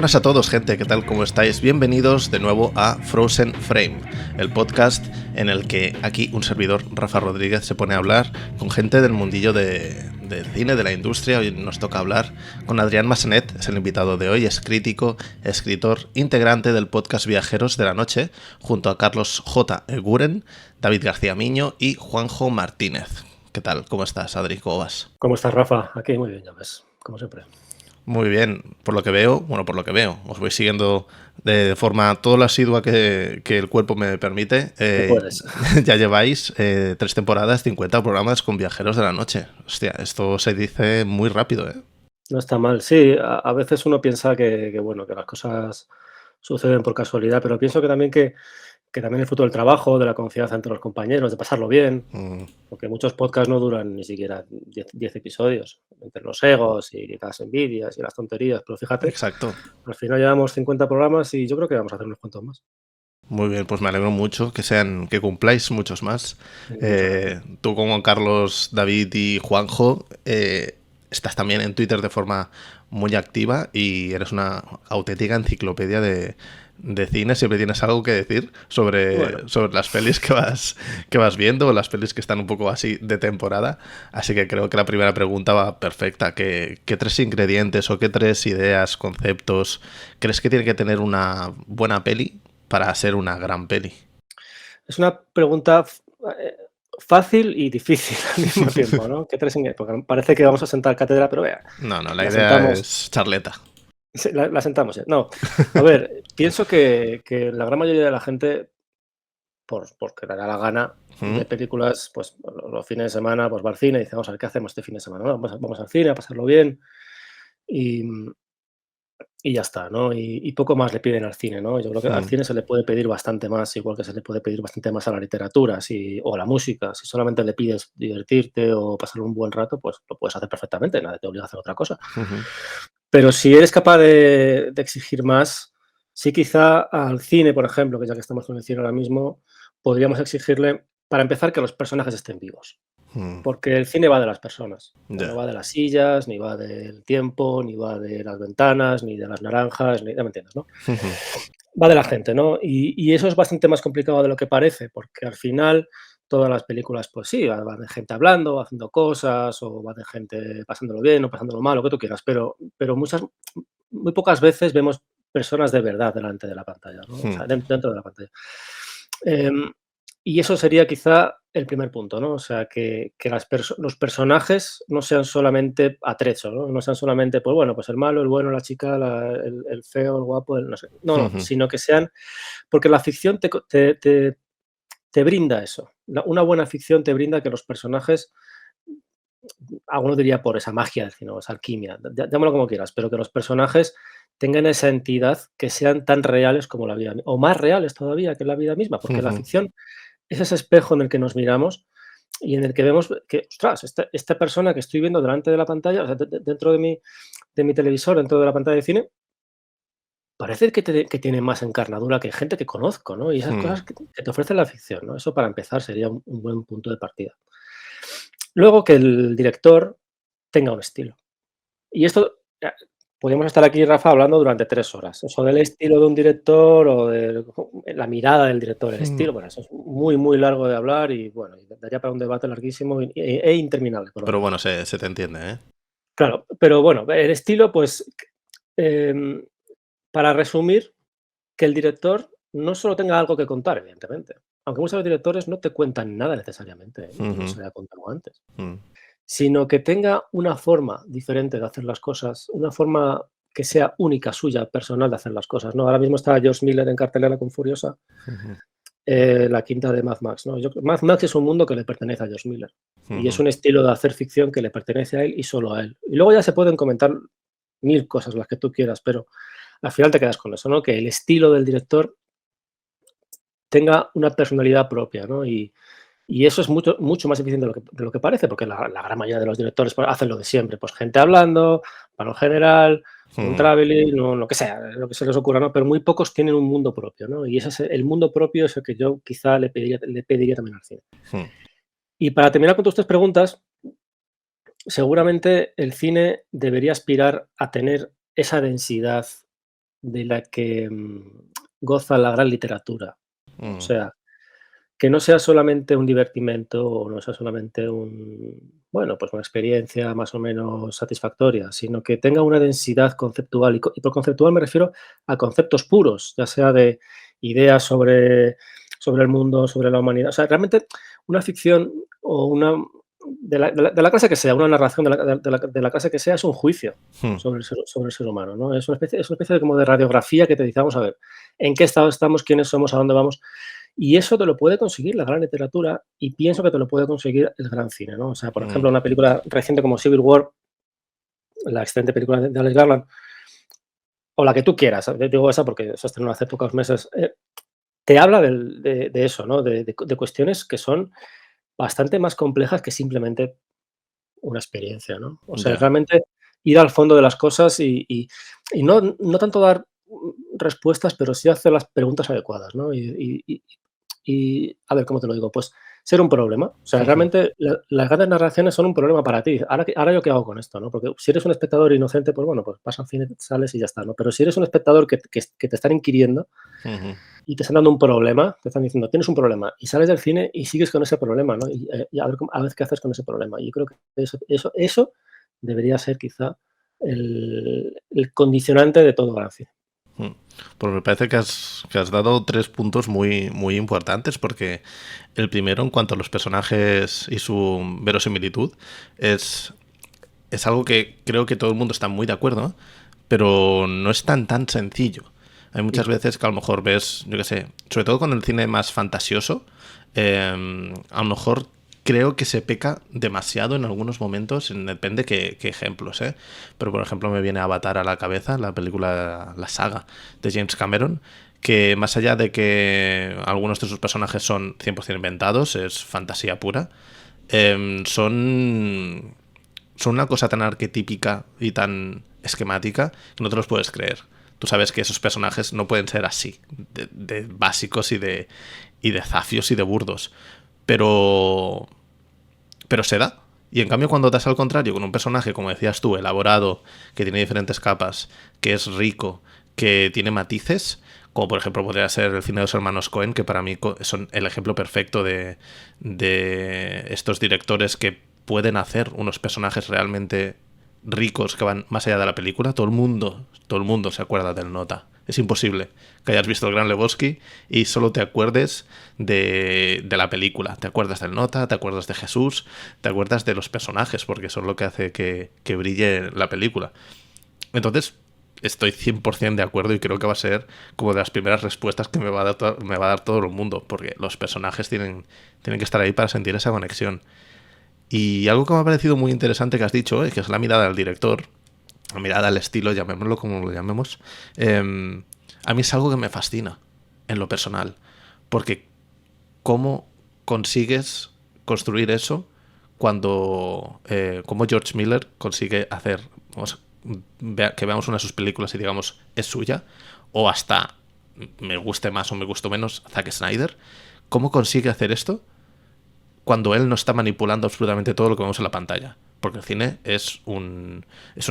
buenas a todos, gente, ¿qué tal? ¿Cómo estáis? Bienvenidos de nuevo a Frozen Frame, el podcast en el que aquí un servidor, Rafa Rodríguez, se pone a hablar con gente del mundillo del cine, de la industria. Hoy nos toca hablar con Adrián Massanet, es el invitado de hoy, es crítico, escritor, integrante del podcast Viajeros de la Noche, junto a Carlos J. Eguren, David García Miño y Juanjo Martínez. ¿Qué tal? ¿Cómo estás, Adri? ¿Cómo vas? ¿Cómo estás, Rafa? Aquí muy bien, ya ves, como siempre. Muy bien, por lo que veo, os voy siguiendo de forma todo lo asidua que el cuerpo me permite. Tú puedes. Ya lleváis 3 temporadas, 50 programas con Viajeros de la Noche. Hostia, esto se dice muy rápido, ¿eh? No está mal. Sí, a veces uno piensa bueno, que las cosas suceden por casualidad, pero pienso que también el fruto del trabajo, de la confianza entre los compañeros, de pasarlo bien, Mm, porque muchos podcasts no duran ni siquiera 10 episodios, entre los egos y las envidias y las tonterías, pero fíjate, exacto. al final llevamos 50 programas y yo creo que vamos a hacer unos cuantos más. Muy bien, pues me alegro mucho que cumpláis muchos más. Muchas gracias. Tú como Carlos, David y Juanjo estás también en Twitter de forma muy activa y eres una auténtica enciclopedia de cine. Siempre tienes algo que decir Bueno, sobre las pelis que vas viendo o las pelis que están un poco así de temporada. Así que creo que la primera pregunta va perfecta. ¿Qué 3 ingredientes o qué 3 ideas, conceptos crees que tiene que tener una buena peli para ser una gran peli? es una pregunta eh, fácil y difícil al mismo tiempo, ¿no? Porque parece que vamos a sentar cátedra, pero vea, No, no, la la idea sentamos. es charleta. Sí, la sentamos, no, a ver, pienso que la gran mayoría de la gente, porque le da la gana, ¿Mm? ve películas, pues, los fines de semana, pues, va al cine y dice: "Vamos a ver qué hacemos este fin de semana", ¿no? Vamos al cine a pasarlo bien y y ya está, ¿no? Y poco más le piden al cine, ¿no? Yo creo que al ¿Mm? cine se le puede pedir bastante más, igual que se le puede pedir bastante más a la literatura, o a la música. Si solamente le pides divertirte o pasar un buen rato, pues lo puedes hacer perfectamente, nadie te obliga a hacer otra cosa. Ujú. Pero si eres capaz de exigir más, sí, quizá al cine, por ejemplo, que ya que estamos con el cine ahora mismo, podríamos exigirle, para empezar, que los personajes estén vivos. Mm, Porque el cine va de las personas, no ya. va de las sillas, ni va del tiempo, ni va de las ventanas, ni de las naranjas, ni, ya me entiendes, ¿no? Ujú. Va de la gente, ¿no? Y eso es bastante más complicado de lo que parece, porque al final todas las películas, pues sí, va de gente hablando, haciendo cosas, o va de gente pasándolo bien o pasándolo mal, lo que tú quieras, pero muy pocas veces vemos personas de verdad delante de la pantalla, ¿no? O Mm, sea, dentro de la pantalla. Em, y eso sería quizá el primer punto, ¿no? O sea, que los personajes no sean solamente atrechos, ¿no? No sean solamente, pues bueno, pues el malo, el bueno, la chica, el feo, el guapo, no sé. No, no, ujú. sino que sean. Porque la ficción te brinda eso. Una buena ficción te brinda que los personajes, alguno diría por esa magia del cine, o esa alquimia, llámalo como quieras, pero que los personajes tengan esa entidad, que sean tan reales como la vida, o más reales todavía que la vida misma, porque la Ujú. ficción es ese espejo en el que nos miramos y en el que vemos que, ostras, esta persona que estoy viendo delante de la pantalla, o sea, dentro de mi televisor, dentro de la pantalla de cine, parece que tiene más encarnadura que gente que conozco, ¿no? Y esas Mm, cosas que te ofrece la ficción, ¿no? Eso, para empezar, sería un buen punto de partida. Luego, que el director tenga un estilo. Y esto, podríamos estar aquí, Rafa, hablando durante 3 horas. Eso del estilo de un director o de la mirada del director, el mm. estilo, bueno, eso es muy, muy largo de hablar y, bueno, y daría para un debate larguísimo e interminable, por Pero otra bueno, parte. se te entiende, ¿eh? Claro, pero bueno, el estilo, pues, em, para resumir, que el director no solo tenga algo que contar, evidentemente, aunque muchos directores no te cuentan nada necesariamente, ¿eh? Ni que no Ujú. se le haya contado antes, Mm, sino que tenga una forma diferente de hacer las cosas, una forma que sea única, suya, personal, de hacer las cosas, ¿no? Ahora mismo está George Miller en cartelera con Furiosa, ujú, la quinta de Mad Max, ¿no? Mad Max es un mundo que le pertenece a George Miller y es ujú. un estilo de hacer ficción que le pertenece a él y solo a él. Y luego ya se pueden comentar 1000 cosas, las que tú quieras, pero al final te quedas con eso, ¿no? Que el estilo del director tenga una personalidad propia, ¿no? Y eso es mucho, mucho más difícil de lo que parece, porque la gran mayoría de los directores, pues, hacen lo de siempre, pues gente hablando, plano general, un Mm, traveling, o lo que sea, lo que se les ocurra, ¿no? Pero muy pocos tienen un mundo propio, ¿no? Y ese es el mundo propio, es el que yo quizá le pediría también al cine. mm. Y para terminar con tus 3 preguntas, seguramente el cine debería aspirar a tener esa densidad de la que goza la gran literatura. O Mm, sea, que no sea solamente un divertimento o no sea solamente bueno, pues una experiencia más o menos satisfactoria, sino que tenga una densidad conceptual. Y por conceptual me refiero a conceptos puros, ya sea de ideas sobre el mundo, sobre la humanidad. O sea, realmente una ficción o una de la clase que sea, una narración de la clase que sea, es un juicio mm, sobre el ser humano, ¿no? Es una especie de como de radiografía que te dice, vamos a ver, en qué estado estamos, quiénes somos, a dónde vamos. Y eso te lo puede conseguir la gran literatura y pienso que te lo puede conseguir el gran cine, ¿no? O sea, por mm, ejemplo, una película reciente como Civil War, la excelente película de Alex Garland, o la que tú quieras, digo esa porque se estrenó hace pocos meses, te habla de eso, ¿no? De cuestiones que son bastante más complejas que simplemente una experiencia, ¿no? O sea, ya. realmente ir al fondo de las cosas y no tanto dar respuestas, pero sí hacer las preguntas adecuadas, ¿no? Y a ver, ¿cómo te lo digo? Pues ser un problema. O sea, realmente las grandes narraciones son un problema para ti. Ahora yo qué hago con esto, ¿no? Porque si eres un espectador inocente, pues bueno, pues vas al cine, sales y ya está, ¿no? Pero si eres un espectador que te están inquiriendo Ujú. y te están dando un problema, te están diciendo, tienes un problema, y sales del cine y sigues con ese problema, ¿no? Y a ver qué haces con ese problema. Y yo creo que eso debería ser quizá el condicionante de todo gran cine. Mm. Pues me parece que has dado tres puntos muy, muy importantes, porque el primero, en cuanto a los personajes y su verosimilitud, es, es algo que creo que todo el mundo está muy de acuerdo, pero no es tan sencillo. Hay muchas Mm. veces que a lo mejor ves, yo qué sé, sobre todo con el cine más fantasioso, a lo mejor creo que se peca demasiado en algunos momentos, depende qué ejemplos, ¿eh? Pero por ejemplo me viene Avatar a la cabeza, la película, la saga de James Cameron, que más allá de que algunos de sus personajes son 100% inventados, es fantasía pura, son una cosa tan arquetípica y tan esquemática que no te los puedes creer. Tú sabes que esos personajes no pueden ser así, de básicos y de zafios y de burdos. Pero, pero se da. Y en cambio cuando das al contrario, con un personaje, como decías tú, elaborado, que tiene diferentes capas, que es rico, que tiene matices, como por ejemplo podría ser el cine de los hermanos Cohen, que para mí son el ejemplo perfecto de estos directores que pueden hacer unos personajes realmente ricos que van más allá de la película. Todo el mundo se acuerda del Nota. Es imposible que hayas visto el Gran Lebowski y solo te acuerdes de la película. Te acuerdas del Nota, te acuerdas de Jesús, te acuerdas de los personajes, porque son lo que hace que brille la película. Entonces, estoy 100% de acuerdo y creo que va a ser como de las primeras respuestas que me va a dar todo el mundo, porque los personajes tienen que estar ahí para sentir esa conexión. Y algo que me ha parecido muy interesante que has dicho, que es la mirada del director, la mirada al estilo, llamémoslo como lo llamemos, a mí es algo que me fascina en lo personal, porque cómo consigues construir eso cuando, como George Miller consigue hacer, que veamos una de sus películas y digamos es suya, o hasta me guste más o me gustó menos Zack Snyder, cómo consigue hacer esto cuando él no está manipulando absolutamente todo lo que vemos en la pantalla. Porque el cine es un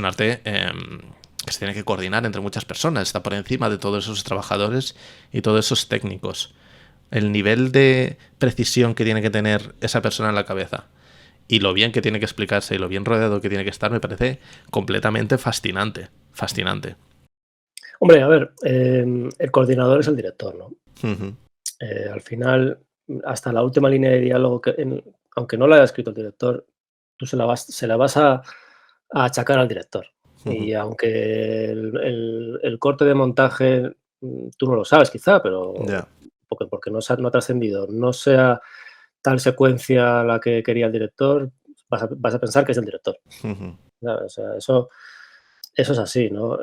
arte que se tiene que coordinar entre muchas personas, está por encima de todos esos trabajadores y todos esos técnicos. El nivel de precisión que tiene que tener esa persona en la cabeza y lo bien que tiene que explicarse y lo bien rodeado que tiene que estar me parece completamente fascinante. Fascinante. Hombre, a ver, el coordinador es el director, ¿no? Ujú. Al final, hasta la última línea de diálogo, aunque no la haya escrito el director, tú se la vas a achacar al director. Ujú. Y aunque el corte de montaje, tú no lo sabes quizá, pero Ya. porque no ha trascendido, no sea tal secuencia la que quería el director, vas a pensar que es el director, Ujú. ¿sabes? O sea, eso es así, ¿no?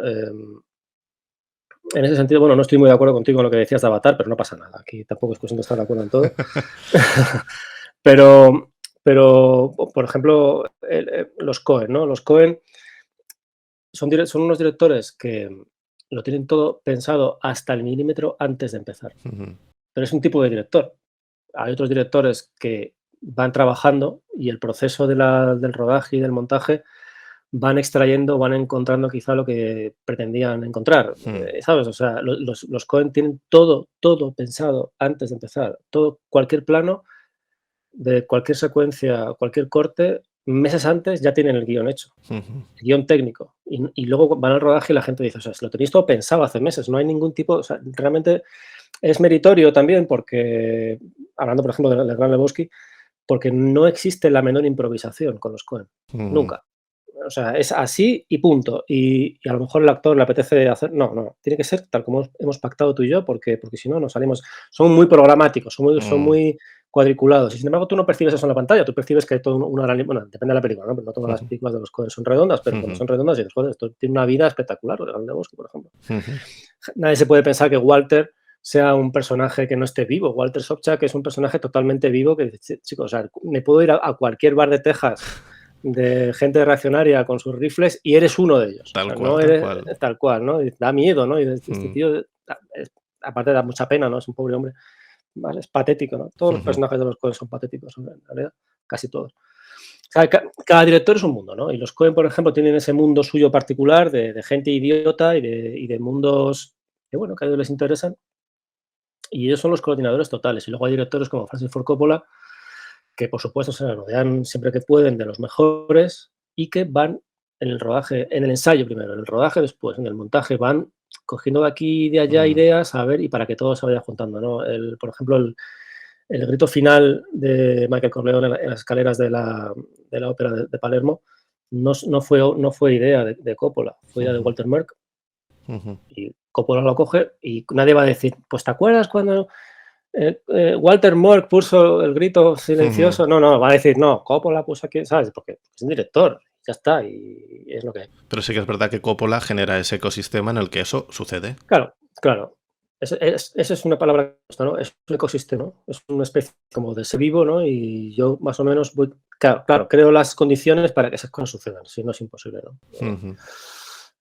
En ese sentido, bueno, no estoy muy de acuerdo contigo en lo que decías de Avatar, pero no pasa nada. Aquí tampoco es cuestión de estar de acuerdo en todo. Pero, por ejemplo, los Cohen, ¿no? Los Cohen son unos directores que lo tienen todo pensado hasta el milímetro antes de empezar. Ujú. Pero es un tipo de director. Hay otros directores que van trabajando y el proceso del rodaje y del montaje van extrayendo, van encontrando quizá lo que pretendían encontrar, ¿sabes? O sea, los Coen tienen todo pensado antes de empezar, cualquier plano de cualquier secuencia, cualquier corte, meses antes ya tienen el guión hecho, Ujú. el guión técnico. Y luego van al rodaje y la gente dice, o sea, lo tenéis todo pensado hace meses, no hay ningún tipo, o sea, realmente es meritorio también porque, hablando por ejemplo del Gran Lebowski, porque no existe la menor improvisación con los Coen, Ujú. nunca. O sea, es así y punto. Y a lo mejor el actor le apetece hacer. No, no. Tiene que ser tal como hemos pactado tú y yo, porque si no, no salimos. Son muy programáticos, son Mm. muy cuadriculados. Y sin embargo, tú no percibes eso en la pantalla. Tú percibes que hay toda una gran. Bueno, depende de la película, ¿no? Pero no todas las Ujú. películas de los Coen son redondas, pero cuando Ujú. son redondas dices, joder, esto tiene una vida espectacular, el Gran Lebowski, por ejemplo. Ujú. Nadie se puede pensar que Walter sea un personaje que no esté vivo. Walter Sobchak es un personaje totalmente vivo que dice, chicos, o sea, me puedo ir a cualquier bar de Texas de gente reaccionaria con sus rifles y eres uno de ellos. O Tal sea, cual, no tal eres cual. tal cual, ¿no? Y da miedo, ¿no? Y este Mm. tío, aparte da mucha pena, ¿no? Es un pobre hombre. ¿Vale? Es patético, ¿no? Todos los Ujú. personajes de los Coen son patéticos, en realidad, casi todos. O sea, cada director es un mundo, ¿no? Y los Coen, por ejemplo, tienen ese mundo suyo particular de gente idiota y de mundos que, bueno, que a ellos les interesan. Y ellos son los coordinadores totales. Y luego hay directores como Francis Ford Coppola, que por supuesto se rodean siempre que pueden de los mejores y que van en el rodaje, en el ensayo primero, en el rodaje después, en el montaje, van cogiendo de aquí y de allá Mm. ideas, a ver, y para que todo se vaya juntando, ¿no? Por ejemplo, el grito final de Michael Corleone en las escaleras de la ópera de Palermo no fue idea de Coppola, fue idea de Ujú. Walter Merck, Ujú. y Coppola lo coge y nadie va a decir, pues ¿te acuerdas cuando Walter Merck puso el grito Ujú. silencioso? No, no, va a decir, no, Coppola puso aquí, ¿sabes? Porque es un director, ya está, y es lo que hay. Pero sí que es verdad que Coppola genera ese ecosistema en el que eso sucede. Claro, claro. Esa es una palabra, ¿no? Es un ecosistema, ¿no? Es una especie como de ser vivo, ¿no? Y yo más o menos voy, claro, creo las condiciones para que esas cosas sucedan, si no es imposible, ¿no? Ujú.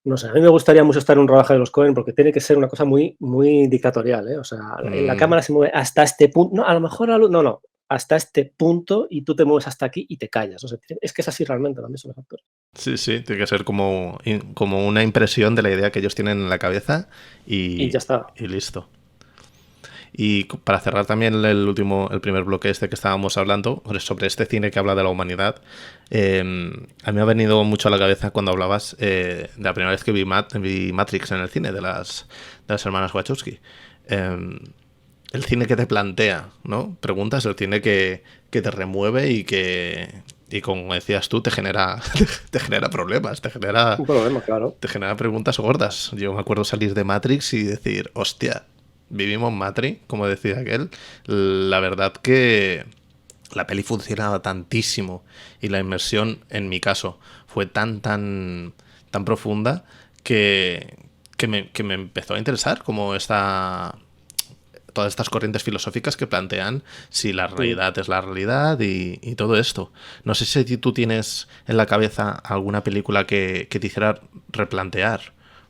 No sé, a mí me gustaría mucho estar en un rodaje de los Coen porque tiene que ser una cosa muy, muy dictatorial, ¿eh? O sea, la Mm. cámara se mueve hasta este punto, no, a lo mejor, no, no, hasta este punto y tú te mueves hasta aquí y te callas. O sea, es que es así realmente también son los actores. Sí, sí, tiene que ser como una impresión de la idea que ellos tienen en la cabeza Y ya y, está. y listo. Y para cerrar también el primer bloque este que estábamos hablando, sobre este cine que habla de la humanidad, a mí me ha venido mucho a la cabeza cuando hablabas de la primera vez que vi Matrix en el cine, de las hermanas Wachowski. El cine que te plantea, ¿no? Preguntas, el cine que te remueve y como decías tú, te genera, te genera problemas, Un problema, claro. te genera preguntas gordas. Yo me acuerdo salir de Matrix y decir, hostia, vivimos Matrix, como decía aquel. La verdad que la peli funcionaba tantísimo y la inmersión, en mi caso, fue tan profunda que me empezó a interesar como todas estas corrientes filosóficas que plantean si la Mm. realidad es la realidad y todo esto. No sé si tú tienes en la cabeza alguna película que te hiciera replantear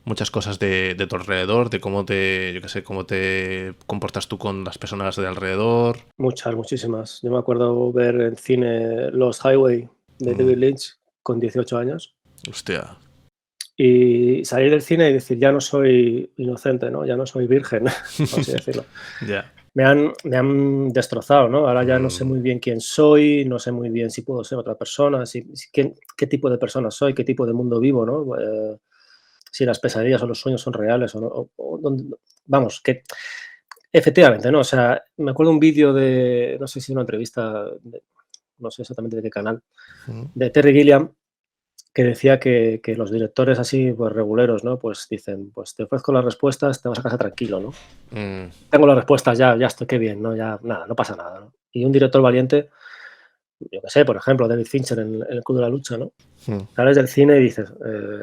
muchas cosas de tu alrededor, de cómo yo qué sé, cómo te comportas tú con las personas de alrededor. Muchas, muchísimas. Yo me acuerdo ver en cine Los Highway de Mm. David Lynch con 18 años Hostia. y salir del cine y decir, ya no soy inocente, ¿no? Ya no soy virgen, por así decirlo. Ya. Me han destrozado, ¿no? Ahora ya no sé Mm. muy bien quién soy, no sé muy bien si puedo ser otra persona, qué tipo de persona soy, qué tipo de mundo vivo, ¿no? Si las pesadillas o los sueños son reales o no. Vamos, que efectivamente, ¿no? O sea, me acuerdo un vídeo no sé si una entrevista, no sé exactamente de qué canal, Mm. de Terry Gilliam, que decía que los directores así, pues reguleros, ¿no? Pues dicen, pues te ofrezco las respuestas, te vas a casa tranquilo, ¿no? Mm. Tengo las respuestas, ya estoy, qué bien, ¿no? Ya, nada, no pasa nada, ¿no? Y un director valiente, yo qué sé, por ejemplo, David Fincher en El Club de la Lucha, ¿no? Mm. Sales del cine y dices,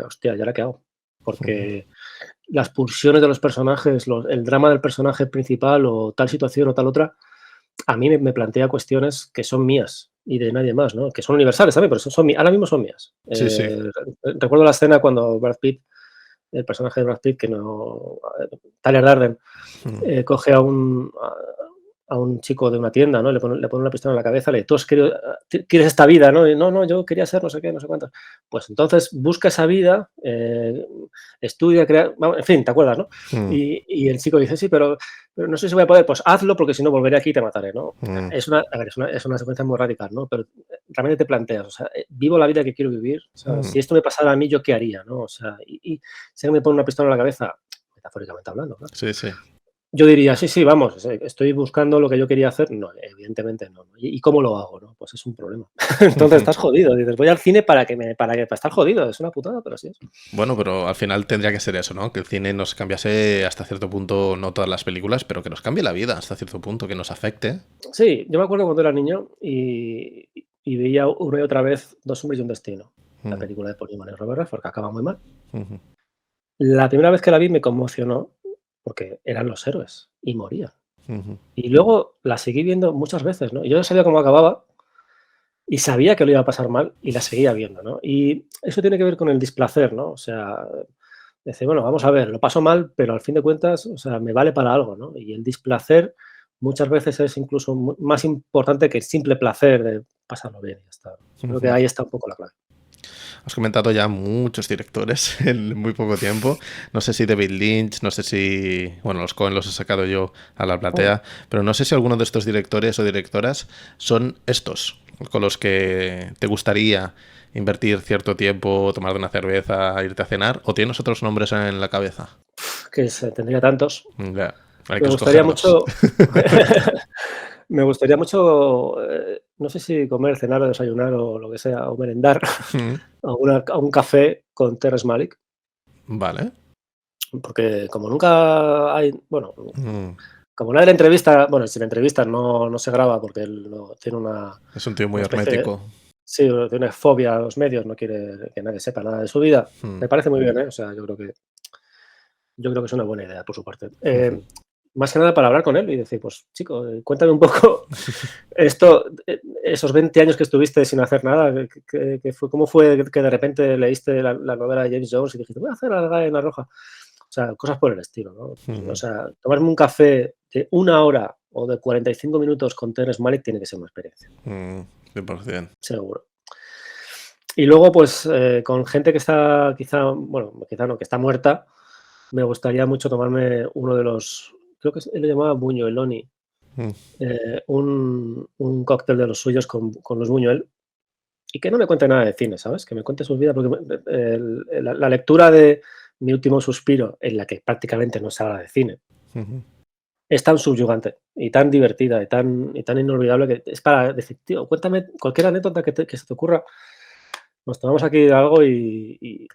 hostia, ¿ya la qué hago? Mm. Porque las pulsiones de los personajes, el drama del personaje principal o tal situación o tal otra, a mí me plantea cuestiones que son mías y de nadie más, ¿no? Que son universales también, pero ahora mismo son mías. Sí, sí. Recuerdo la escena cuando Brad Pitt, el personaje de Brad Pitt, que no, Tyler Darden, Mm. coge a un chico de una tienda, ¿no? Le pone una pistola en la cabeza, le dice: "Tú has querido quieres esta vida", ¿no? Y: "No, no, yo quería ser no sé qué, no sé cuántos". Pues entonces busca esa vida, estudia, crea vamos, en fin, ¿te acuerdas, no? Mm, Y el chico dice: "Sí, pero no sé si voy a poder". "Pues hazlo, porque si no volveré aquí y te mataré", ¿no? mm, Es una secuencia muy radical, ¿no? Pero realmente te planteas, o sea, ¿vivo la vida que quiero vivir? O sea, mm. si esto me pasara a mí, ¿yo qué haría, no? O sea, si alguien me pone una pistola en la cabeza, metafóricamente hablando, claro, Sí, sí. yo diría: "Sí, sí, vamos, estoy buscando lo que yo quería hacer". No, evidentemente no, ¿no? ¿Y cómo lo hago, no? Pues es un problema. Entonces estás jodido. Dices: "Voy al cine para estar jodido". Es una putada, pero así es. Bueno, pero al final tendría que ser eso, ¿no? Que el cine nos cambiase hasta cierto punto, no todas las películas, pero que nos cambie la vida hasta cierto punto, que nos afecte. Sí, yo me acuerdo cuando era niño y veía una y otra vez Dos hombres y un destino, la Mm, película de Paul Newman y Robert Redford, que acaba muy mal. ujú, La primera vez que la vi me conmocionó porque eran los héroes y morían. ujú, Y luego la seguí viendo muchas veces, ¿no? Y yo ya sabía cómo acababa y sabía que lo iba a pasar mal y la seguía viendo, ¿no? Y eso tiene que ver con el displacer, ¿no? O sea, decir, bueno, vamos a ver, lo paso mal, pero al fin de cuentas, o sea, me vale para algo, ¿no? Y el displacer muchas veces es incluso más importante que el simple placer de pasarlo bien y ya está. Yo creo que ujú. ahí está un poco la clave. Has comentado ya muchos directores en muy poco tiempo. No sé si David Lynch, no sé si, bueno, los Coen los he sacado yo a la Mm. platea, pero no sé si alguno de estos directores o directoras son estos con los que te gustaría invertir cierto tiempo, tomar una cerveza, irte a cenar, o tienes otros nombres en la cabeza. Que se tendría tantos. Ya, hay que Me gustaría escogerlos. mucho me gustaría mucho, no sé si comer, cenar o desayunar o lo que sea, o merendar a un café con Terrence Malick, Vale. porque como nunca hay, bueno, Mm, como nadie le entrevista, bueno, si le entrevistan no se graba porque él tiene es un tío muy una especie de, hermético. sí, tiene fobia a los medios, no quiere que nadie sepa nada de su vida. Mm, Me parece muy bien, ¿eh? O sea, yo creo que es una buena idea por su parte. ujú. Más que nada para hablar con él y decir: "Pues chico, cuéntame un poco esto, esos 20 años que estuviste sin hacer nada, ¿cómo fue que de repente leíste la novela de James Jones y dijiste: "Voy a hacer la en la roja"? O sea, cosas por el estilo, ¿no? O Ujú. sea, tomarme un café de 1 hora o de 45 minutos con Terrence Malick tiene que ser una experiencia, Mm, 100%. seguro. Y luego, pues, con gente que está quizá, bueno, quizá no, que está muerta, me gustaría mucho tomarme uno de los, creo que él lo llamaba Buñueloni, Mm, un cóctel de los suyos con los Buñuel y que no me cuente nada de cine, ¿sabes? Que me cuente sus vidas, porque la lectura de Mi último suspiro, en la que prácticamente no se habla de cine, ujú. es tan subyugante y tan divertida y tan inolvidable que es para decir: "Tío, cuéntame cualquier anécdota que se te ocurra, nos tomamos aquí algo y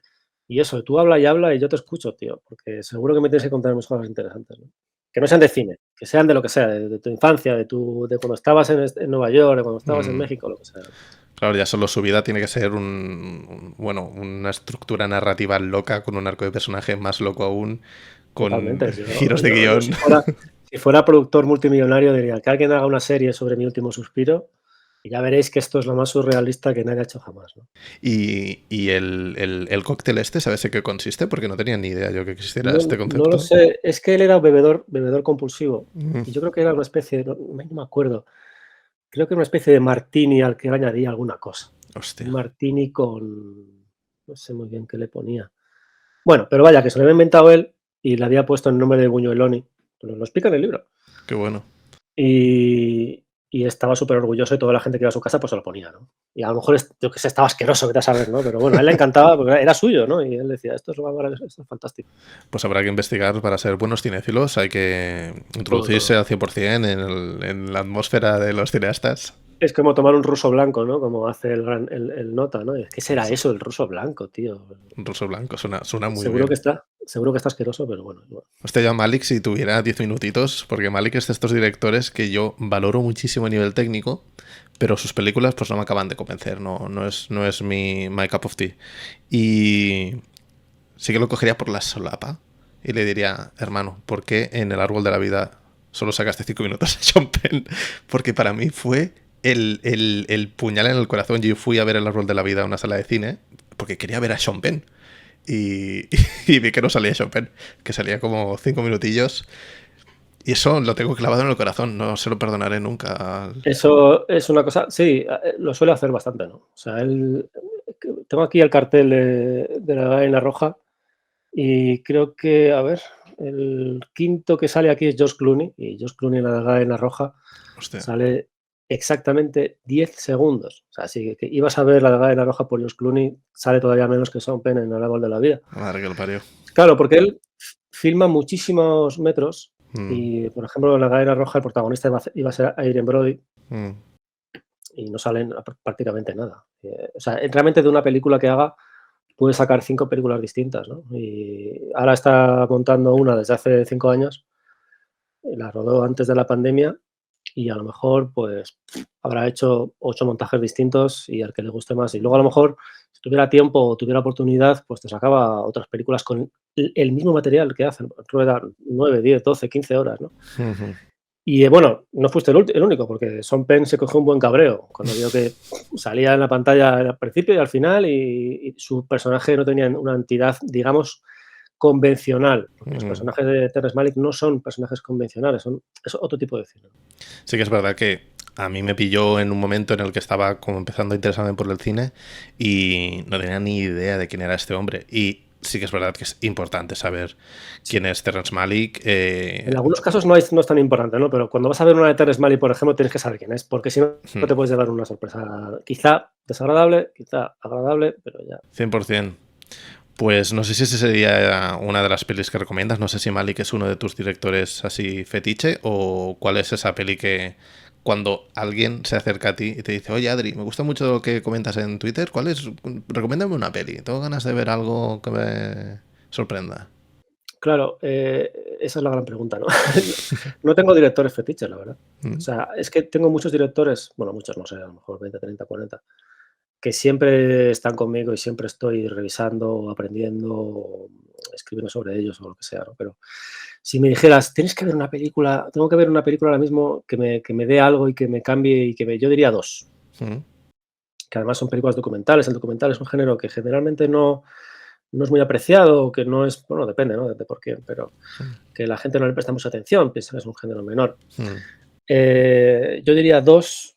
eso, tú habla y habla y yo te escucho, tío, porque seguro que me tienes que contar muchas cosas interesantes", ¿no? Que no sean de cine, que sean de lo que sea, de tu infancia, de cuando estabas en Nueva York, de cuando estabas en Mm, México, lo que sea. claro, ya solo su vida tiene que ser bueno, una estructura narrativa loca con un arco de personaje más loco aún, con Totalmente. Yo giros de yo guión. si fuera productor multimillonario diría: "Que alguien haga una serie sobre Mi último suspiro y ya veréis que esto es lo más surrealista que nadie ha hecho jamás", ¿no? Y el cóctel este, ¿sabes en qué consiste? Porque no tenía ni idea yo que existiera No este no lo concepto. sé, es que él era bebedor compulsivo Mm, y yo creo que era una especie, no me acuerdo, creo que era una especie de martini al que él añadía alguna cosa. Un hostia, martini con, no sé muy bien qué le ponía. Bueno, pero vaya, que se lo había inventado él y le había puesto el nombre de Buñueloni, lo explica en el libro. qué bueno. Y estaba súper orgulloso y toda la gente que iba a su casa, pues se lo ponía, ¿no? Y a lo mejor yo qué sé, estaba asqueroso, vete a saber, ¿no? Pero bueno, a él le encantaba porque era suyo, ¿no? Y él decía: "Esto es lo más maravilloso, esto es fantástico". Pues habrá que investigar para ser buenos cinéfilos, hay que Todo, introducirse todo. al 100% en la atmósfera de los cineastas. Es como tomar un ruso blanco, ¿no? Como hace el Nota, ¿no? ¿Qué será Sí, eso, el ruso blanco, tío? un ruso blanco, suena muy Seguro que bien. está seguro que está asqueroso, pero bueno, igual. Hostia, yo a Malik si tuviera 10 minutitos, porque Malik es de estos directores que yo valoro muchísimo a nivel técnico, pero sus películas pues no me acaban de convencer, no es my cup of tea. Y sí que lo cogería por la solapa y le diría: hermano, ¿por qué en El árbol de la vida solo sacaste 5 minutos a Sean Penn? Porque para mí fue el puñal en el corazón. Yo fui a ver El árbol de la vida a una sala de cine porque quería ver a Sean Penn. Y, y vi que no salía Sean Penn, que salía como 5 minutillos. Y eso lo tengo clavado en el corazón, no se lo perdonaré nunca. Eso es una cosa, sí, lo suele hacer bastante, ¿no? O sea, tengo aquí el cartel de la Vaina Roja y creo que, a ver, el quinto que sale aquí es George Clooney y George Clooney en la Vaina Roja Hostia, sale exactamente 10 segundos. O sea, si que ibas a ver la Vaina Roja por George Clooney, sale todavía menos que Sean Penn en El árbol de la vida. madre que lo parió. Claro, porque él filma muchísimos metros Mm, y, por ejemplo, en la Vaina Roja el protagonista iba a ser Adrien Brody mm, y no salen prácticamente nada. O sea, realmente de una película que haga puede sacar 5 películas distintas, ¿no? Y ahora está montando una desde hace 5 años, la rodó antes de la pandemia y a lo mejor, pues, habrá hecho 8 montajes distintos y al que le guste más. Y luego a lo mejor, si tuviera tiempo o tuviera oportunidad, pues te sacaba otras películas con el mismo material que hacen, rueda 9, 10, 12, 15 horas, ¿no? ujú. Y bueno, no fuiste el único, porque Sean Penn se cogió un buen cabreo cuando vio que salía en la pantalla al principio y al final y su personaje no tenía una entidad, digamos, convencional, porque los Mm. personajes de Terrence Malick no son personajes convencionales, es otro tipo de cine. Sí que es verdad que a mí me pilló en un momento en el que estaba como empezando a interesarme por el cine y no tenía ni idea de quién era este hombre. Y sí que es verdad que es importante saber Sí. quién es Terrence Malick. En algunos casos no es tan importante, ¿no? Pero cuando vas a ver una de Terrence Malick, por ejemplo, tienes que saber quién es, porque si no, no te puedes llevar una sorpresa, quizá desagradable, quizá agradable, pero ya. 100%. Pues no sé si ese sería una de las pelis que recomiendas. No sé si Malik es uno de tus directores así fetiche o cuál es esa peli que cuando alguien se acerca a ti y te dice, oye Adri, me gusta mucho lo que comentas en Twitter, ¿cuál es? Recomiéndame una peli. Tengo ganas de ver algo que me sorprenda. Claro, esa es la gran pregunta, ¿no? No tengo directores fetiches, la verdad. O Mm, sea, es que tengo muchos directores, bueno, muchos, no sé, a lo mejor 20, 30, 40, que siempre están conmigo y siempre estoy revisando, aprendiendo, escribiendo sobre ellos o lo que sea, ¿no? Pero si me dijeras, tienes que ver una película, tengo que ver una película ahora mismo que me dé algo y que me cambie y yo diría dos, mm, que además son películas documentales. El documental es un género que generalmente no es muy apreciado, o que no es, bueno, depende, ¿no? De por qué, pero que la gente no le presta mucha atención, piensa que es un género menor. mm, Yo diría dos,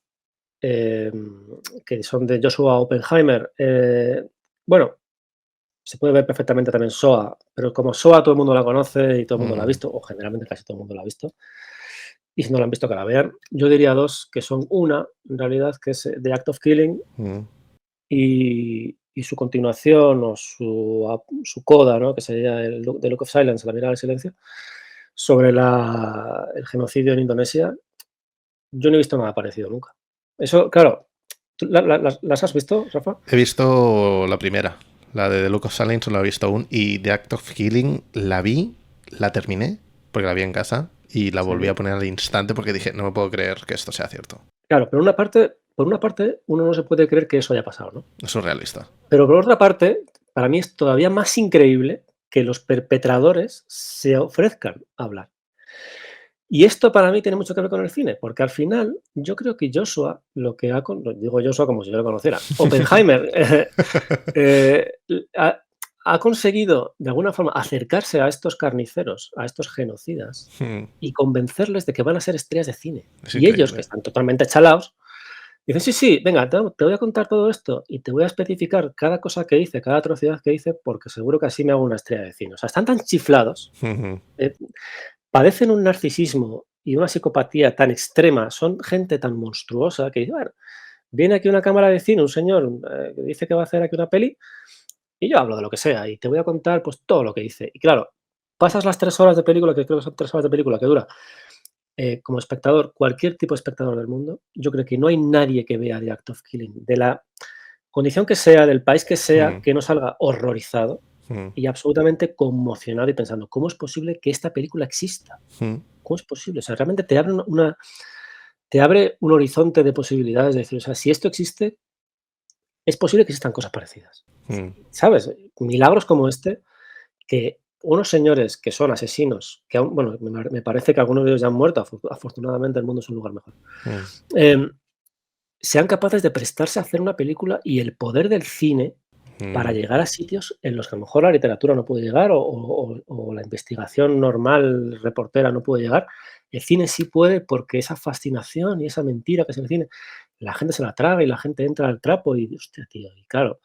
que son de Joshua Oppenheimer. Bueno, se puede ver perfectamente también SOA, pero como SOA todo el mundo la conoce y todo el mundo la ha mm, visto, o generalmente casi todo el mundo la ha visto, y si no la han visto que la vean. Yo diría dos, que son una, en realidad, que es The Act of Killing mm. y su continuación o su coda, ¿no? Que sería The Look of Silence, La mirada del silencio, sobre el genocidio en Indonesia. Yo no he visto nada parecido nunca. Eso, claro, ¿tú las has visto, Rafa? He visto la primera, la de The Look of Silence, no la he visto aún, y The Act of Killing la vi, la terminé, porque la vi en casa, y la volví a Sí. poner al instante porque dije, no me puedo creer que esto sea cierto. Claro, por una parte, uno no se puede creer que eso haya pasado, ¿no? Es surrealista. Pero por otra parte, para mí es todavía más increíble que los perpetradores se ofrezcan a hablar. Y esto para mí tiene mucho que ver con el cine, porque al final yo creo que Joshua, digo Joshua como si yo lo conociera, Oppenheimer, eh, ha conseguido de alguna forma acercarse a estos carniceros, a estos genocidas, Hmm, y convencerles de que van a ser estrellas de cine. es Y ellos, que increíble. están totalmente chalaos, dicen: "Sí, sí, venga, te voy a contar todo esto y te voy a especificar cada cosa que hice, cada atrocidad que hice, porque seguro que así me hago una estrella de cine". O sea, están tan chiflados, Ujú, eh, padecen un narcisismo y una psicopatía tan extrema, son gente tan monstruosa que dice: "Bueno, viene aquí una cámara de cine, un señor, que dice que va a hacer aquí una peli, y yo hablo de lo que sea, y te voy a contar, pues, todo lo que hice". Y claro, pasas las 3 horas de película, que creo que son 3 horas de película que dura, como espectador, cualquier tipo de espectador del mundo, yo creo que no hay nadie que vea The Act of Killing, de la condición que sea, del país que sea, mm, que no salga horrorizado mm, y absolutamente conmocionado y pensando: "¿Cómo es posible que esta película exista? mm, ¿Cómo es posible?". O sea, realmente te abre un horizonte de posibilidades, de decir, o sea, si esto existe, es posible que existan cosas parecidas, mm, ¿sabes? Milagros como este, que unos señores que son asesinos, que aún, bueno, me parece que algunos de ellos ya han muerto, afortunadamente el mundo es un lugar mejor, mm, em, sean capaces de prestarse a hacer una película y el poder del cine, para llegar a sitios en los que a lo mejor la literatura no puede llegar o la investigación normal reportera no puede llegar. El cine sí puede porque esa fascinación y esa mentira que es el cine, la gente se la traga y la gente entra al trapo y, hostia, tío, y claro.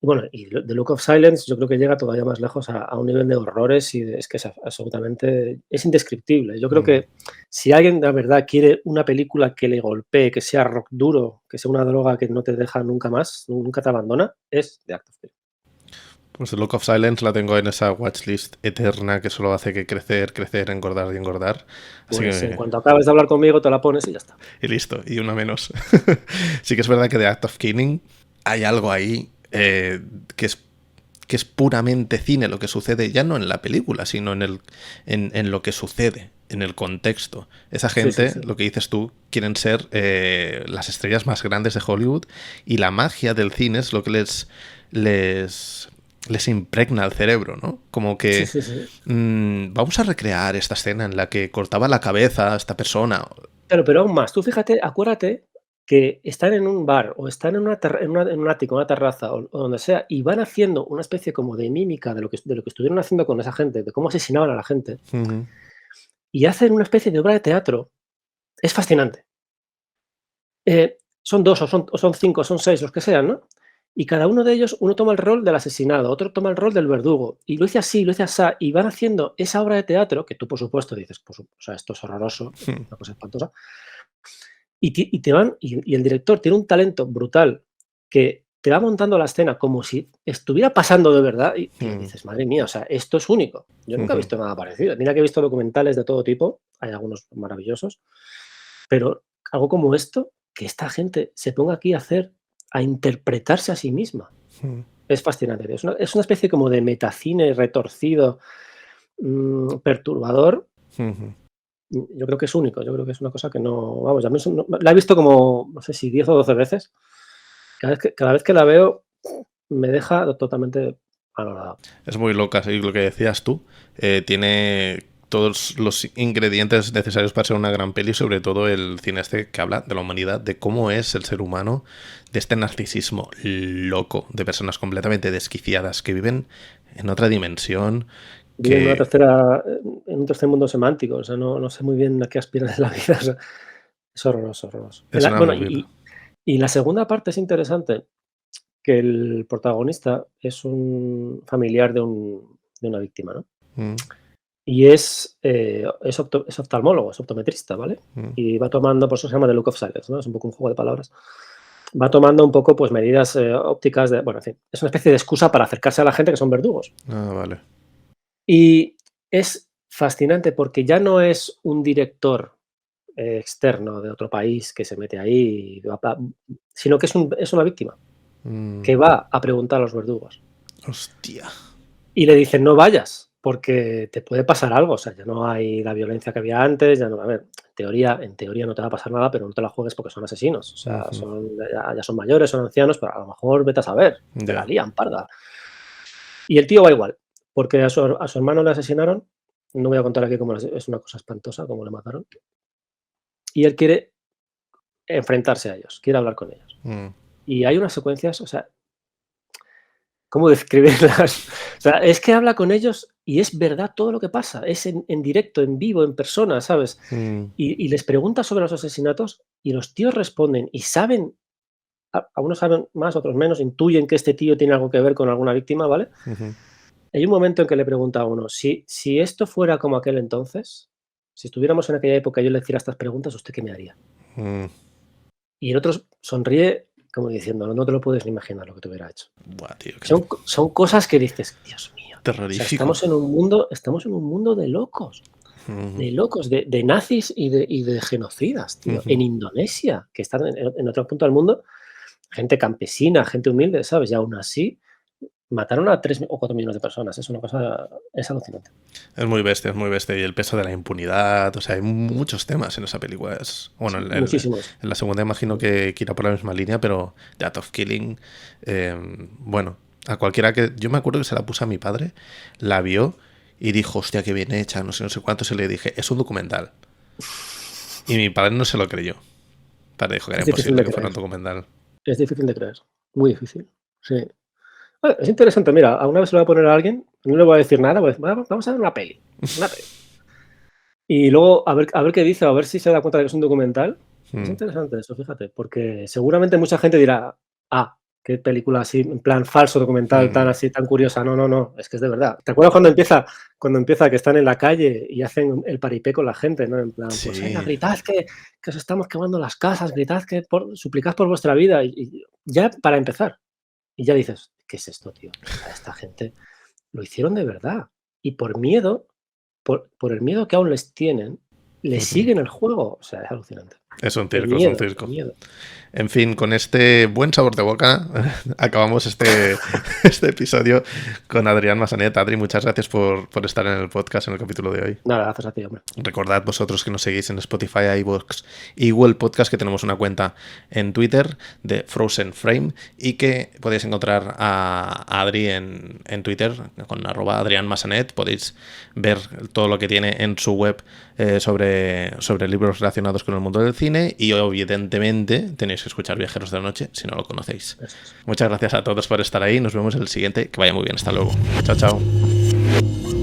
Y bueno, y The Look of Silence yo creo que llega todavía más lejos a un nivel de horrores y es que es absolutamente, es indescriptible. Yo creo que si alguien de verdad quiere una película que le golpee, que sea rock duro, que sea una droga que no te deja nunca más, nunca te abandona, es The Act of Killing. Pues The Look of Silence la tengo en esa watchlist eterna que solo hace que crecer, crecer, engordar y engordar. Así Pues en que... cuanto acabes de hablar conmigo te la pones y ya está. Y listo, y una menos. Sí que es verdad que The Act of Killing hay algo ahí que es puramente cine lo que sucede, ya no en la película, sino en lo que sucede, en el contexto. Esa gente, Sí. lo que dices tú, quieren ser las estrellas más grandes de Hollywood y la magia del cine es lo que les impregna el cerebro, ¿no? Como que Sí. vamos a recrear esta escena en la que cortaba la cabeza a esta persona. Pero aún más, tú fíjate, acuérdate que están en un bar o están en en un ático, una terraza o donde sea, y van haciendo una especie como de mímica de lo que estuvieron haciendo con esa gente, de cómo asesinaban a la gente, Uh-huh. y hacen una especie de obra de teatro. Es fascinante. Son 2 o son 5 o son 6, los que sean, ¿no? Y cada uno de ellos, uno toma el rol del asesinado, otro toma el rol del verdugo, y lo dice así, lo dice asá, y van haciendo esa obra de teatro que tú, por supuesto, dices, pues, o sea, esto es horroroso, es una cosa espantosa. Y el director tiene un talento brutal que te va montando la escena como si estuviera pasando de verdad y, tío, dices: "Madre mía, o sea, esto es único". Yo nunca he visto nada parecido. Mira que he visto documentales de todo tipo, hay algunos maravillosos, pero algo como esto, que esta gente se ponga aquí a interpretarse a sí misma, es fascinante. Es una especie como de metacine retorcido, perturbador. Yo creo que es único, yo creo que es una cosa que no, vamos, a mí eso no la he visto como, no sé si 10 o 12 veces. Cada vez que la veo me deja totalmente anonadado. Es muy loca, sí, lo que decías tú. Tiene todos los ingredientes necesarios para ser una gran peli, sobre todo el cine este que habla de la humanidad, de cómo es el ser humano, de este narcisismo loco, de personas completamente desquiciadas que viven en otra dimensión, Viven que en un tercer mundo semántico, o sea, no sé muy bien a qué aspiran en la vida, o sea, es horroroso, horroroso. es una Bueno, movida. y la segunda parte es interesante, que el protagonista es un familiar de una víctima, ¿no? Mm, Y es oftalmólogo, es optometrista, ¿vale? mm. Y va tomando, por eso se llama The Look of Silence, ¿no? Es un poco un juego de palabras. Va tomando un poco, pues, medidas, ópticas de, bueno, en fin, es una especie de excusa para acercarse a la gente que son verdugos. Ah, vale. Y es fascinante porque ya no es un director, externo de otro país que se mete ahí y va pa sino que es una víctima Mm, que va a preguntar a los verdugos. hostia. Y le dicen: "No vayas, porque te puede pasar algo". O sea, ya no hay la violencia que había antes, ya no, a ver, en teoría no te va a pasar nada, pero no te la juegues porque son asesinos. O sea, Ujú. ya son mayores, son ancianos, pero a lo mejor vete a saber, te la Ya. lían parda. Y el tío va igual, porque a su hermano le asesinaron. No voy a contar aquí cómo es una cosa espantosa cómo le mataron. Y él quiere enfrentarse a ellos, quiere hablar con ellos. Mm, Y hay unas secuencias, o sea, ¿cómo describirlas? O sea, es que habla con ellos y es verdad todo lo que pasa, es en directo, en vivo, en persona, ¿sabes? mm, Y les pregunta sobre los asesinatos y los tíos responden y saben, a unos saben más, otros menos, intuyen que este tío tiene algo que ver con alguna víctima, ¿vale? ujú. Hay un momento en que le pregunta a uno: "Si esto fuera como aquel entonces, si estuviéramos en aquella época y yo le hiciera estas preguntas, ¿usted qué me haría?". Mm. Y el otro sonríe como diciendo: "No te lo puedes ni imaginar lo que te hubiera hecho". Buah, tío, qué Son cosas que dices: "Dios mío, tío". O sea, terrorífico. estamos en un mundo Ujú, de nazis y de genocidas, tío. ujú. En Indonesia, que están en otro punto del mundo, gente campesina, gente humilde, ¿sabes? Y aún así mataron a 3 o 4 millones de personas. Es una cosa, es alucinante. Es muy bestia, es muy bestia. Y el peso de la impunidad, o sea, hay muchos temas en esa película. Bueno, Sí, muchísimos. en la segunda imagino que irá por la misma línea, pero The Art of Killing, bueno, a cualquiera que... Yo me acuerdo que se la puse a mi padre, la vio y dijo, hostia, qué bien hecha, no sé cuánto, se le dije, es un documental. Y mi padre no se lo creyó. Mi padre dijo que era Es difícil imposible de que fuera creer, un documental. es difícil de creer, muy difícil. Sí. Es interesante, mira, a una vez se lo voy a poner a alguien, no le voy a decir nada, voy a decir: Vamos a ver una peli". Y luego a ver qué dice, a ver si se da cuenta de que es un documental. Es Mm, interesante eso, fíjate, porque seguramente mucha gente dirá: "Ah, qué película así, en plan falso documental, tan mm. así, tan curiosa". No, no, no, es que es de verdad. ¿Te acuerdas cuando empieza que están en la calle y hacen el paripé con la gente, no? En plan: "Pues venga, Sí, gritad que os estamos quemando las casas, gritad que suplicad por vuestra vida", y ya para empezar. Y ya dices: "¿Qué es esto, tío?". O sea, esta gente lo hicieron de verdad. Y por miedo, por el miedo que aún les tienen, les siguen el juego. O sea, es alucinante. es un El circo, es un miedo, el circo. miedo. En fin, con este buen sabor de boca acabamos este episodio con Adrián Massanet. Adri, muchas gracias por estar en el podcast, en el capítulo de hoy. Nada, gracias a ti, hombre. Recordad vosotros que nos seguís en Spotify, iVoox y Google Podcast, que tenemos una cuenta en Twitter de Frozen Frame y que podéis encontrar a Adri en Twitter con @Adrián Massanet. Podéis ver todo lo que tiene en su web sobre libros relacionados con el mundo del cine y evidentemente tenéis que escuchar Viajeros de la Noche si no lo conocéis. Eso es. Muchas gracias a todos por estar ahí. Nos vemos en el siguiente. Que vaya muy bien. Hasta luego. Chao, chao.